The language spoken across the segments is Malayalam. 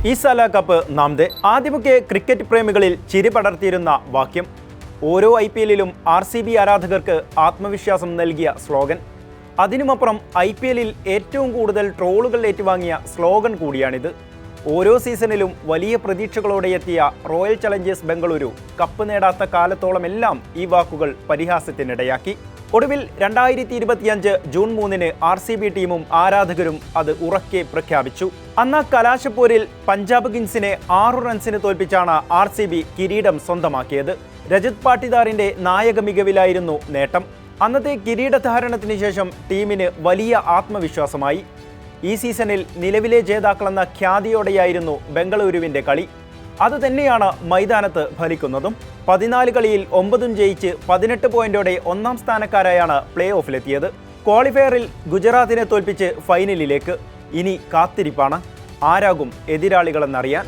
ഈസാല കപ്പ് നാംദേ. ആദ്യമൊക്കെ ക്രിക്കറ്റ് പ്രേമികളിൽ ചിരി പടർത്തിയിരുന്ന വാക്യം. ഓരോ IPLിലും RCB ആരാധകർക്ക് ആത്മവിശ്വാസം നൽകിയ സ്ലോഗൻ. അതിനുമപ്പുറം IPLിൽ ഏറ്റവും കൂടുതൽ ട്രോളുകൾ ഏറ്റുവാങ്ങിയ സ്ലോഗൻ കൂടിയാണിത്. ഓരോ സീസണിലും വലിയ പ്രതീക്ഷകളോടെ എത്തിയ റോയൽ ചലഞ്ചേഴ്സ് ബംഗളൂരു കപ്പ് നേടാത്ത കാലത്തോളമെല്ലാം ഈ വാക്കുകൾ പരിഹാസത്തിനിടയാക്കി. ഒടുവിൽ 2025 ജൂൺ 3-ന് RCB ടീമും ആരാധകരും അത് ഉറക്കെ പ്രഖ്യാപിച്ചു. അന്ന് കലാശപ്പോരിൽ പഞ്ചാബ് കിങ്സിനെ 6 റൺസിന് തോൽപ്പിച്ചാണ് RCB കിരീടം സ്വന്തമാക്കിയത്. രജത് പാട്ടിദാറിന്റെ നായക മികവിലായിരുന്നു നേട്ടം. അന്നത്തെ കിരീടധാരണത്തിന് ശേഷം ടീമിന് വലിയ ആത്മവിശ്വാസമായി. ഈ സീസണിൽ നിലവിലെ ജേതാക്കളെന്ന ഖ്യാതിയോടെയായിരുന്നു ബംഗളൂരുവിന്റെ കളി. അതുതന്നെയാണ് മൈതാനത്ത് ഫലിക്കുന്നതും. 14 കളിയിൽ 9 ജയിച്ച് 18 പോയിന്റോടെ ഒന്നാം സ്ഥാനക്കാരായാണ് പ്ലേ ഓഫിലെത്തിയത്. ക്വാളിഫയറിൽ ഗുജറാത്തിനെ തോൽപ്പിച്ച് ഫൈനലിലേക്ക്. ഇനി കാത്തിരിപ്പാണ് ആരാകും എതിരാളികളെന്നറിയാൻ.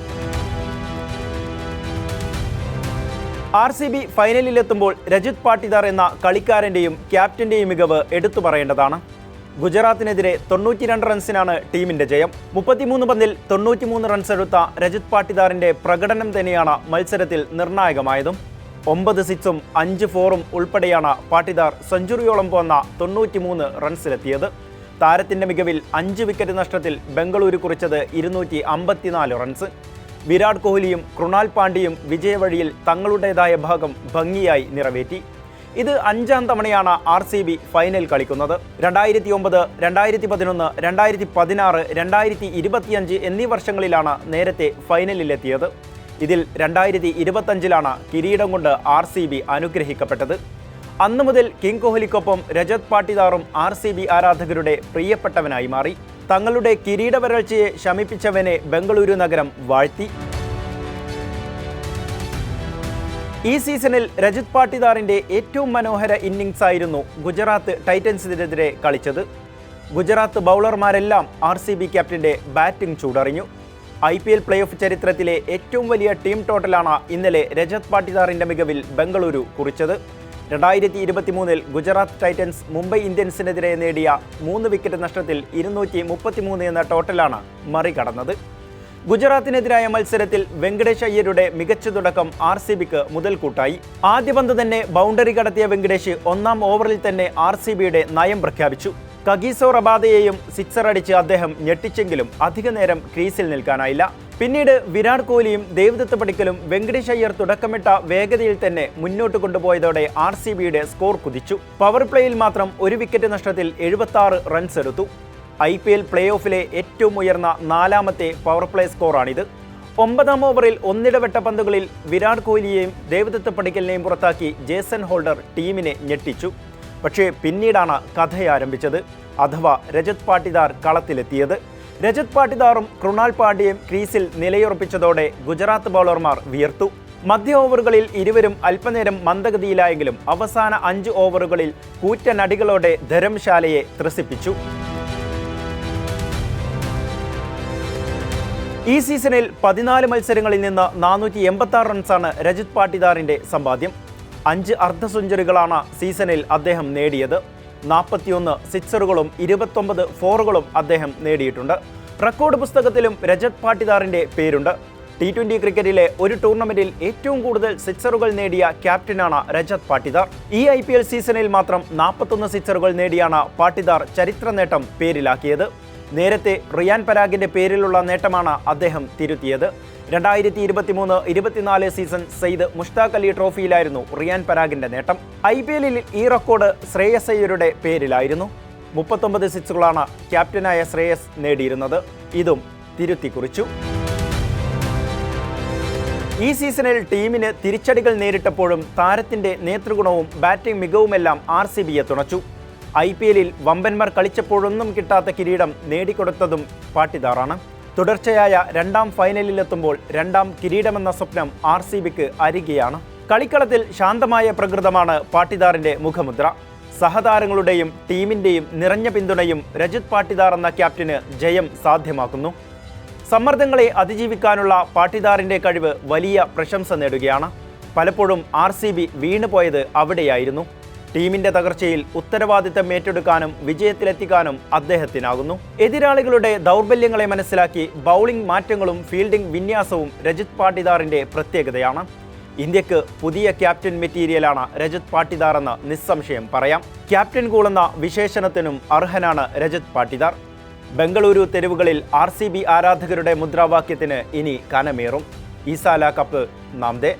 RCB ഫൈനലിലെത്തുമ്പോൾ രജത് പാട്ടിദാർ എന്ന കളിക്കാരൻ്റെയും ക്യാപ്റ്റൻ്റെയും മികവ് എടുത്തു പറയേണ്ടതാണ്. ഗുജറാത്തിനെതിരെ 92 റൺസിനാണ് ടീമിന്റെ ജയം. 33 പന്തിൽ 93 റൺസ് എടുത്ത രജത് പാട്ടിദാറിന്റെ പ്രകടനം തന്നെയാണ് മത്സരത്തിൽ നിർണായകമായതും. 9 സിക്സും 5 ഫോറും ഉൾപ്പെടെയാണ് പാട്ടിദാർ സെഞ്ചുറിയോളം പോന്ന 93 റൺസിലെത്തിയത്. താരത്തിന്റെ മികവിൽ 5 വിക്കറ്റ് നഷ്ടത്തിൽ ബംഗളൂരു കുറിച്ചത് 254 റൺസ്. വിരാട് കോഹ്ലിയും കൃണാൽ പാണ്ഡ്യയും വിജയവഴിയിൽ തങ്ങളുടേതായ ഭാഗം ഭംഗിയായി നിറവേറ്റി. ഇത് 5ാം തവണയാണ് RCB ഫൈനൽ കളിക്കുന്നത്. 2009, 2011, 2016, 2025 എന്നീ വർഷങ്ങളിലാണ് നേരത്തെ ഫൈനലിലെത്തിയത്. ഇതിൽ 2025-ലാണ് കിരീടം കൊണ്ട് RCB അനുഗ്രഹിക്കപ്പെട്ടത്. അന്നു മുതൽ കിങ് കോഹ്ലിക്കൊപ്പം രജത് പാട്ടിദാറും RCB ആരാധകരുടെ പ്രിയപ്പെട്ടവനായി മാറി. തങ്ങളുടെ കിരീട വരൾച്ചയെ ശമിപ്പിച്ചവനെ ബംഗളൂരു നഗരം വാഴ്ത്തി. ഈ സീസണിൽ രജത് പാട്ടിദാറിന്റെ ഏറ്റവും മനോഹര ഇന്നിംഗ്സ് ആയിരുന്നു ഗുജറാത്ത് ടൈറ്റൻസിനെതിരെ കളിച്ചത്. ഗുജറാത്ത് ബൗളർമാരെല്ലാം RCB ക്യാപ്റ്റന്റെ ബാറ്റിംഗ് ചൂടറിഞ്ഞു. IPL പ്ലേ ഓഫ് ചരിത്രത്തിലെ ഏറ്റവും വലിയ ടീം ടോട്ടലാണ് ഇന്നലെ രജത് പാട്ടിദാറിന്റെ മികവിൽ ബംഗളൂരു കുറിച്ചത്. 2023-ൽ ഗുജറാത്ത് ടൈറ്റൻസ് മുംബൈ ഇന്ത്യൻസിനെതിരെ നേടിയ 3 വിക്കറ്റ് നഷ്ടത്തിൽ 233 എന്ന ടോട്ടലാണ് മറികടന്നത്. ഗുജറാത്തിനെതിരായ മത്സരത്തിൽ വെങ്കടേഷ് അയ്യരുടെ മികച്ച തുടക്കം RCBക്ക് മുതൽക്കൂട്ടായി. ആദ്യ പന്ത് തന്നെ ബൗണ്ടറി കടത്തിയ വെങ്കടേഷ് 1-ാം ഓവറിൽ തന്നെ RCBയുടെ നയം പ്രഖ്യാപിച്ചു. കഗീസോ റബാദയെയും സിക്സർ അടിച്ച് അദ്ദേഹം ഞെട്ടിച്ചെങ്കിലും അധിക നേരം ക്രീസിൽ നിൽക്കാനായില്ല. പിന്നീട് വിരാട് കോഹ്ലിയും ദേവദത്ത് പടിക്കലും വെങ്കടേഷ് അയ്യർ തുടക്കമിട്ട വേഗതയിൽ തന്നെ മുന്നോട്ട് കൊണ്ടുപോയതോടെ RCBയുടെ സ്കോർ കുതിച്ചു. പവർ പ്ലേയിൽ മാത്രം 1 വിക്കറ്റ് നഷ്ടത്തിൽ 76 റൺസ് എടുത്തു. IPL പ്ലേ ഓഫിലെ ഏറ്റവും ഉയർന്ന 4ാമത്തെ പവർ പ്ലേ സ്കോറാണിത്. 9ാം ഓവറിൽ ഒന്നിടവിട്ട പന്തുകളിൽ വിരാട് കോഹ്ലിയെയും ദേവദത്ത് പടിക്കലിനെയും പുറത്താക്കി ജേസൺ ഹോൾഡർ ടീമിനെ ഞെട്ടിച്ചു. പക്ഷേ പിന്നീടാണ് കഥയാരംഭിച്ചത്, അഥവാ രജത് പാട്ടിദാർ കളത്തിലെത്തിയത്. രജത് പാട്ടിദാറും കൃണാൽ പാണ്ഡ്യയും ക്രീസിൽ നിലയുറപ്പിച്ചതോടെ ഗുജറാത്ത് ബൗളർമാർ വിയർത്തു. മധ്യ ഓവറുകളിൽ ഇരുവരും അല്പനേരം മന്ദഗതിയിലായെങ്കിലും അവസാന 5 ഓവറുകളിൽ കൂറ്റനടികളോടെ ധരംശാലയെ ത്രസിപ്പിച്ചു. ഈ സീസണിൽ 14 മത്സരങ്ങളിൽ നിന്ന് 486 റൺസാണ് രജത് പാട്ടിദാറിന്റെ സമ്പാദ്യം. 5 അർദ്ധ സെഞ്ചുറികളാണ് സീസണിൽ അദ്ദേഹം നേടിയത്. 41 സിക്സറുകളും 29 ഫോറുകളും അദ്ദേഹം നേടിയിട്ടുണ്ട്. റെക്കോർഡ് പുസ്തകത്തിലും രജത് പാട്ടിദാറിന്റെ പേരുണ്ട്. T20 ക്രിക്കറ്റിലെ ഒരു ടൂർണമെന്റിൽ ഏറ്റവും കൂടുതൽ സിക്സറുകൾ നേടിയ ക്യാപ്റ്റനാണ് രജത് പാട്ടിദാർ. ഈ IPL സീസണിൽ മാത്രം 41 സിക്സറുകൾ നേടിയാണ് പാട്ടിദാർ ചരിത്ര നേട്ടം പേരിലാക്കിയത്. നേരത്തെ റിയാൻ പരാഗിന്റെ പേരിലുള്ള നേട്ടമാണ് അദ്ദേഹം തിരുത്തിയത്. 2023-24 സീസൺ സെയ്ദ് മുഷ്താഖ് അലി ട്രോഫിയിലായിരുന്നു റിയാൻ പരാഗിന്റെ നേട്ടം. IPLിൽ ഈ റെക്കോർഡ് ശ്രേയസ് അയ്യരുടെ പേരിലായിരുന്നു. 39 സിക്സുകളാണ് ക്യാപ്റ്റനായ ശ്രേയസ് നേടിയിരുന്നത്. ഇതും തിരുത്തി കുറിച്ചു. ഈ സീസണിൽ ടീമിന് തിരിച്ചടികൾ നേരിട്ടപ്പോഴും താരത്തിന്റെ നേതൃഗുണവും ബാറ്റിംഗ് മികവുമെല്ലാം RCBയെ തുണച്ചു. IPLിൽ വമ്പന്മാർ കളിച്ചപ്പോഴൊന്നും കിട്ടാത്ത കിരീടം നേടിക്കൊടുത്തതും പാട്ടിദാറാണ്. തുടർച്ചയായ 2ാം ഫൈനലിലെത്തുമ്പോൾ 2ാം കിരീടമെന്ന സ്വപ്നം RCBക്ക് അരികെയാണ്. കളിക്കളത്തിൽ ശാന്തമായ പ്രകൃതമാണ് പാട്ടിദാറിന്റെ മുഖമുദ്ര. സഹതാരങ്ങളുടെയും ടീമിന്റെയും നിറഞ്ഞ പിന്തുണയും രജത് പാട്ടിദാർ എന്ന ക്യാപ്റ്റന് ജയം സാധ്യമാക്കുന്നു. സമ്മർദ്ദങ്ങളെ അതിജീവിക്കാനുള്ള പാട്ടിദാറിന്റെ കഴിവ് വലിയ പ്രശംസ നേടുകയാണ്. പലപ്പോഴും RCB വീണുപോയത് അവിടെയായിരുന്നു. ടീമിന്റെ തകർച്ചയിൽ ഉത്തരവാദിത്തം ഏറ്റെടുക്കാനും വിജയത്തിലെത്തിക്കാനും അദ്ദേഹത്തിനാകുന്നു. എതിരാളികളുടെ ദൗർബല്യങ്ങളെ മനസ്സിലാക്കി ബൗളിംഗ് മാറ്റങ്ങളും ഫീൽഡിംഗ് വിന്യാസവും രജത് പാട്ടിദാറിന്റെ പ്രത്യേകതയാണ്. ഇന്ത്യക്ക് പുതിയ ക്യാപ്റ്റൻ മെറ്റീരിയലാണ് രജത് പാട്ടിദാർ എന്ന് നിസ്സംശയം പറയാം. ക്യാപ്റ്റൻ കൂൾ എന്ന വിശേഷണത്തിനും അർഹനാണ് രജത് പാട്ടിദാർ. ബംഗളൂരു തെരുവുകളിൽ RCB ആരാധകരുടെ മുദ്രാവാക്യത്തിന് ഇനി കനമേറും. ഈസാല കപ്പ് നാം ദേ.